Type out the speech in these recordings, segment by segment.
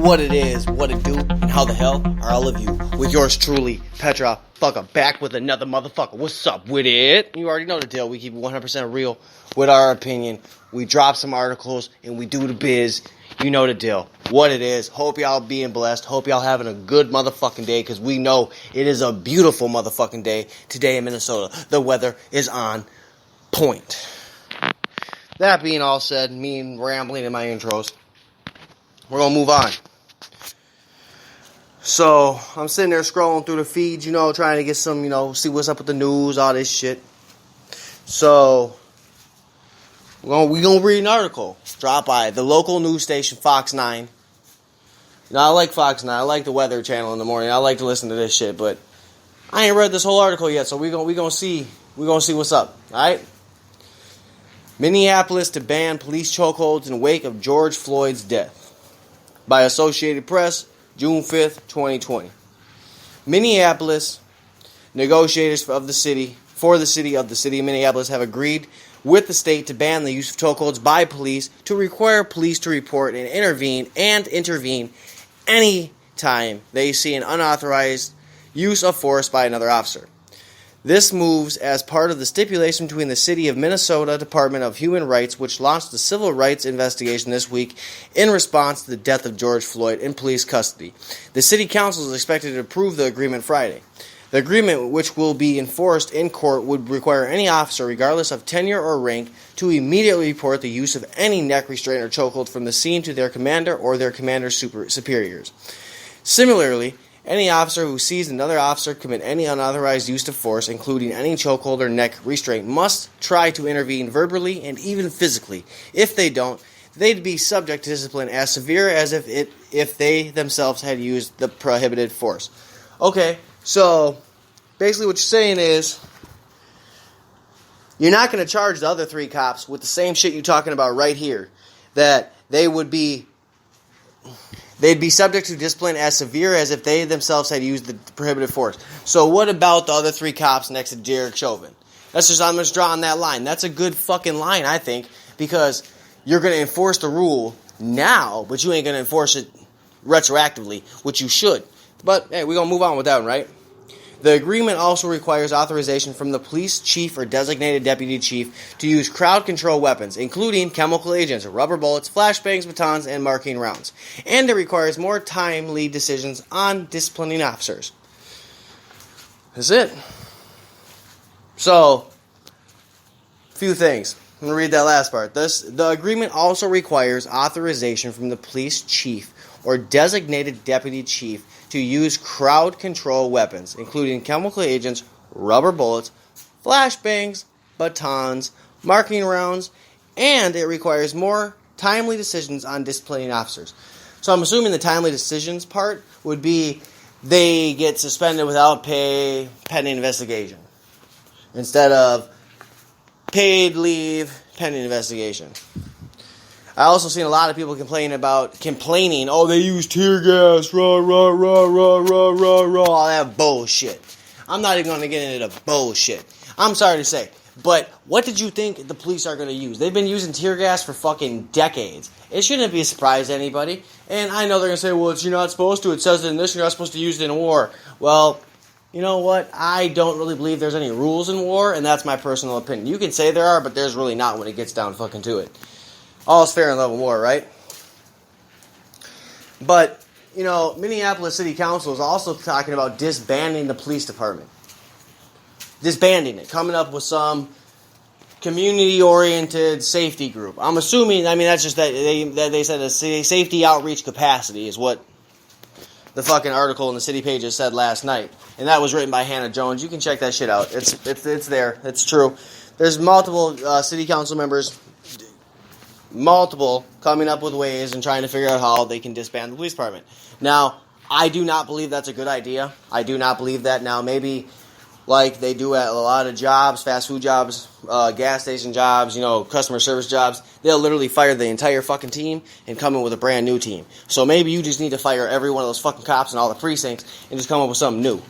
what it is, what it do, and how the hell are all of you? With yours truly, Petra, back with another motherfucker. What's up with it? You already know the deal. We keep it 100% real with our opinion. We drop some articles and we do the biz. You know the deal. What it is. Hope y'all being blessed. Hope y'all having a good motherfucking day, because we know it is a beautiful motherfucking day today in Minnesota. The weather is on point. That being all said, me and rambling in my intros, we're going to move on. So, I'm sitting there scrolling through the feeds, trying to get some, see what's up with the news, all this shit. So, we're going to read an article dropped by the local news station, Fox 9. I like Fox 9. I like the Weather Channel in the morning. I like to listen to this shit, but I ain't read this whole article yet, so we're going to see what's up, alright? Minneapolis to ban police chokeholds in wake of George Floyd's death. By Associated Press, June 5th, 2020. Minneapolis negotiators for the city of Minneapolis have agreed with the state to ban the use of chokeholds by police, to require police to report and intervene any time they see an unauthorized use of force by another officer. This moves as part of the stipulation between the City of Minnesota Department of Human Rights, which launched a civil rights investigation this week in response to the death of George Floyd in police custody. The City Council is expected to approve the agreement Friday. The agreement, which will be enforced in court, would require any officer, regardless of tenure or rank, to immediately report the use of any neck restraint or chokehold from the scene to their commander or their commander's superiors. Similarly, any officer who sees another officer commit any unauthorized use of force, including any chokehold or neck restraint, must try to intervene verbally and even physically. If they don't, they'd be subject to discipline as severe as if they themselves had used the prohibited force. Okay, so basically what you're saying is you're not going to charge the other three cops with the same shit you're talking about right here, that they'd be subject to discipline as severe as if they themselves had used the prohibited force. So what about the other three cops next to Derek Chauvin? I'm just drawing that line. That's a good fucking line, I think, because you're going to enforce the rule now, but you ain't going to enforce it retroactively, which you should. But, hey, we're going to move on with that one, right? The agreement also requires authorization from the police chief or designated deputy chief to use crowd control weapons, including chemical agents, rubber bullets, flashbangs, batons, and marking rounds. And it requires more timely decisions on disciplining officers. That's it. So, a few things. I'm going to read that last part. The agreement also requires authorization from the police chief or designated deputy chief to use crowd control weapons, including chemical agents, rubber bullets, flashbangs, batons, marking rounds, and it requires more timely decisions on disciplining officers. So I'm assuming the timely decisions part would be they get suspended without pay pending investigation, instead of paid leave pending investigation. I also seen a lot of people complaining, oh, they use tear gas, all that bullshit. I'm not even going to get into the bullshit. I'm sorry to say, but what did you think the police are going to use? They've been using tear gas for fucking decades. It shouldn't be a surprise to anybody. And I know they're going to say, well, you're not supposed to. It says it in this, you're not supposed to use it in war. Well, you know what? I don't really believe there's any rules in war, and that's my personal opinion. You can say there are, but there's really not when it gets down fucking to it. All's fair in love and war, right? But, Minneapolis City Council is also talking about disbanding the police department. Disbanding it. Coming up with some community-oriented safety group. I'm assuming, that's just that they said a safety outreach capacity is what the fucking article in the city pages said last night. And that was written by Hannah Jones. You can check that shit out. It's there. It's true. There's multiple city council members coming up with ways and trying to figure out how they can disband the police department. Now, I do not believe that's a good idea. I do not believe that. Now, maybe like they do at a lot of jobs, fast food jobs, gas station jobs, customer service jobs, they'll literally fire the entire fucking team and come in with a brand new team. So maybe you just need to fire every one of those fucking cops in all the precincts and just come up with something new.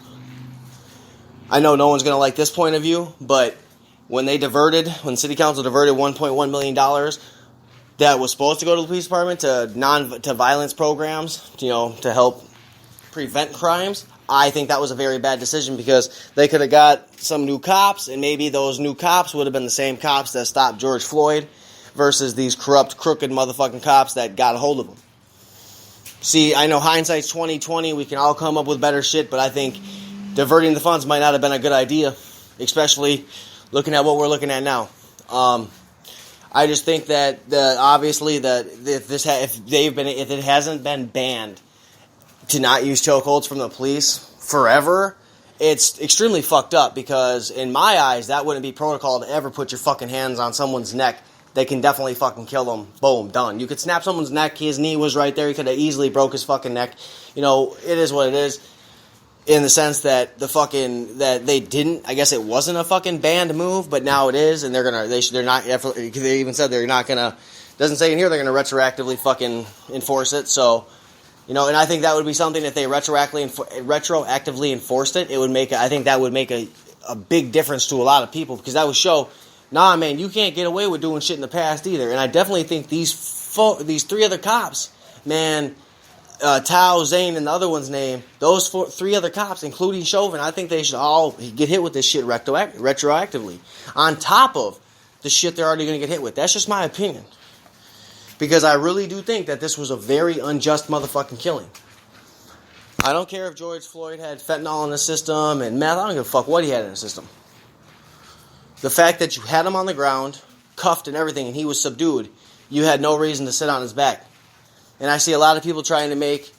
I know no one's going to like this point of view, but when the city council diverted $1.1 million that was supposed to go to the police department to violence programs, to help prevent crimes. I think that was a very bad decision because they could have got some new cops, and maybe those new cops would have been the same cops that stopped George Floyd versus these corrupt, crooked motherfucking cops that got a hold of him. See, I know hindsight's 20/20. We can all come up with better shit, but I think diverting the funds might not have been a good idea, especially looking at what we're looking at now. I just think that obviously that if it hasn't been banned to not use chokeholds from the police forever, it's extremely fucked up because in my eyes that wouldn't be protocol to ever put your fucking hands on someone's neck. They can definitely fucking kill them. Boom, done. You could snap someone's neck. His knee was right there. He could have easily broke his fucking neck. It is what it is. In the sense that that they didn't. I guess it wasn't a fucking banned move, but now it is, and they're not. They even said they're not gonna. Doesn't say in here they're gonna retroactively fucking enforce it. So, and I think that would be something if they retroactively enforced it. It would make. I think that would make a big difference to a lot of people because that would show. Nah, man, you can't get away with doing shit in the past either. And I definitely think these three other cops, man, Tao, Zane, and the other one's name, those three other cops, including Chauvin, I think they should all get hit with this shit retroactively. On top of the shit they're already going to get hit with. That's just my opinion. Because I really do think that this was a very unjust motherfucking killing. I don't care if George Floyd had fentanyl in the system and meth. I don't give a fuck what he had in the system. The fact that you had him on the ground, cuffed and everything, and he was subdued, you had no reason to sit on his back. And I see a lot of people trying to make,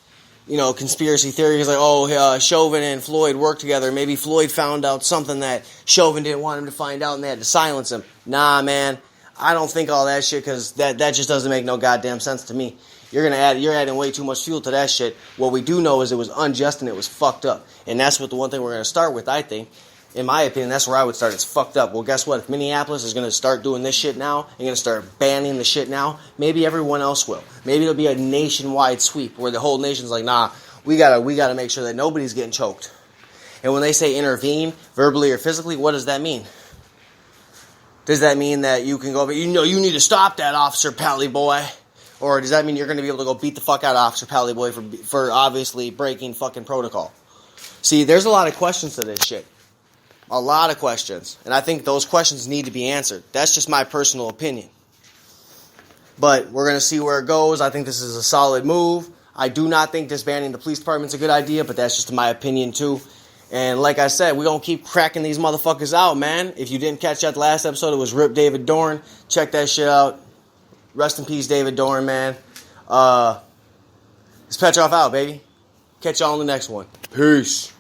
conspiracy theories like, Chauvin and Floyd worked together. Maybe Floyd found out something that Chauvin didn't want him to find out and they had to silence him. Nah, man, I don't think all that shit because that just doesn't make no goddamn sense to me. You're adding way too much fuel to that shit. What we do know is it was unjust and it was fucked up. And that's what the one thing we're going to start with, I think. In my opinion, that's where I would start. It's fucked up. Well, guess what? If Minneapolis is going to start doing this shit now and going to start banning the shit now, maybe everyone else will. Maybe it'll be a nationwide sweep where the whole nation's like, nah, we gotta make sure that nobody's getting choked. And when they say intervene, verbally or physically, what does that mean? Does that mean that you can go, you need to stop that, Officer Pally Boy? Or does that mean you're going to be able to go beat the fuck out of Officer Pally Boy for obviously breaking fucking protocol? See, there's a lot of questions to this shit. A lot of questions. And I think those questions need to be answered. That's just my personal opinion. But we're going to see where it goes. I think this is a solid move. I do not think disbanding the police department's a good idea, but that's just my opinion too. And like I said, we're going to keep cracking these motherfuckers out, man. If you didn't catch that the last episode, it was Rip David Dorn. Check that shit out. Rest in peace, David Dorn, man. It's Petrov out, baby. Catch y'all on the next one. Peace.